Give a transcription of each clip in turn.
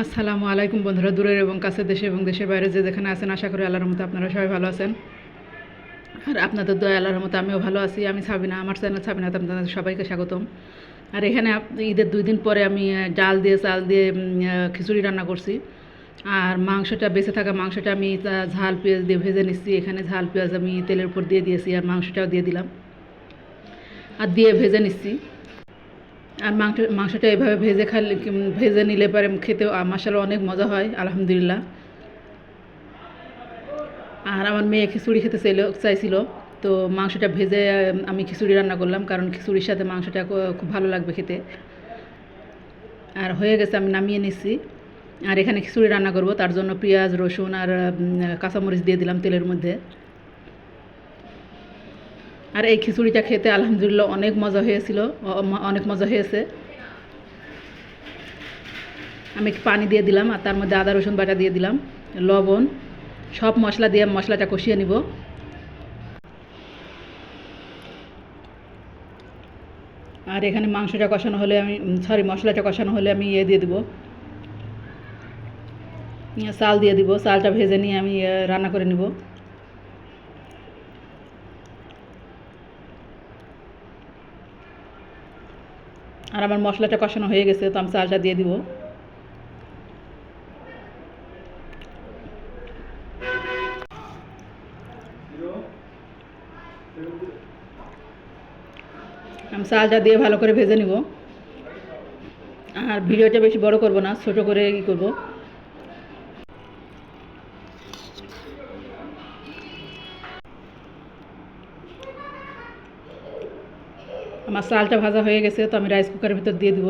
আসসালামু আলাইকুম বন্ধুরা, দূরের এবং কাছের দেশে এবং দেশের বাইরে যে যেখানে আছেন, আশা করি আল্লাহর রহমতে আপনারা সবাই ভালো আছেন। আর আপনাদের দয়া আল্লাহর রহমতে আমিও ভালো আছি। আমি সাবিনা, আমার চ্যানেল সাবিনাতে আপনাদের সবাইকে স্বাগতম। আর এখানে ঈদের 2 দিন পরে আমি ডাল দিয়ে চাল দিয়ে খিচুড়ি রান্না করছি। আর মাংসটা বেঁচে থাকা মাংসটা আমি ঝাল পেঁয়াজ দিয়ে ভেজে নিচ্ছি। এখানে ঝাল পেঁয়াজ আমি তেলের উপর দিয়ে দিয়েছি আর মাংসটাও দিয়ে দিলাম আর দিয়ে ভেজে নিচ্ছি। আর মাংসটা এভাবে ভেজে নিলে পরে খেতেও মাশাআল্লাহ অনেক মজা হয়, আলহামদুলিল্লাহ। আর আমার মেয়ে খিচুড়ি খেতে চাইছিল, তো মাংসটা ভেজে আমি খিচুড়ি রান্না করলাম, কারণ খিচুড়ির সাথে মাংসটা খুব ভালো লাগবে খেতে। আর হয়ে গেছে, আমি নামিয়ে নিচ্ছি। আর এখানে খিচুড়ি রান্না করব, তার জন্য পেঁয়াজ রসুন আর কাঁচামরিচ দিয়ে দিলাম তেলের মধ্যে। আর এই খিচুড়িটা খেতে আলহামদুলিল্লাহ অনেক মজা হয়েছিল, অনেক মজা হয়েছে। আমি একটু পানি দিয়ে দিলাম আর তার মধ্যে আদা রসুন বাটা দিয়ে দিলাম, লবণ, সব মশলা দিয়ে মশলাটা কষিয়ে নিব। আর এখানে মাংসটা কষানো হলে মশলাটা কষানো হলে আমি দিয়ে দিব, চাল দিয়ে দিব। চালটা ভেজে নিয়ে আমি রান্না করে নিব। আর আমার মশলাটা কষানো হয়ে গেছে, তো আমি চালটা দিয়ে দিব। আমি চালটা দিয়ে ভালো করে ভেজে নিব। আর ভিডিওটা বেশি বড় করব না, ছোট করে করব। আমার চালটা ভাজা হয়ে গেছে, তো আমি রাইস কুকারের ভিতর দিয়ে দিব।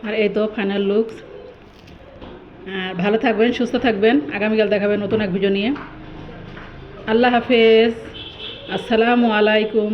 আর এই তো ফাইনাল লুকস। আর ভালো থাকবেন, সুস্থ থাকবেন। আগামীকাল দেখাবেন নতুন এক ভিডিও নিয়ে। আল্লাহ হাফেজ, আসসালামু আলাইকুম।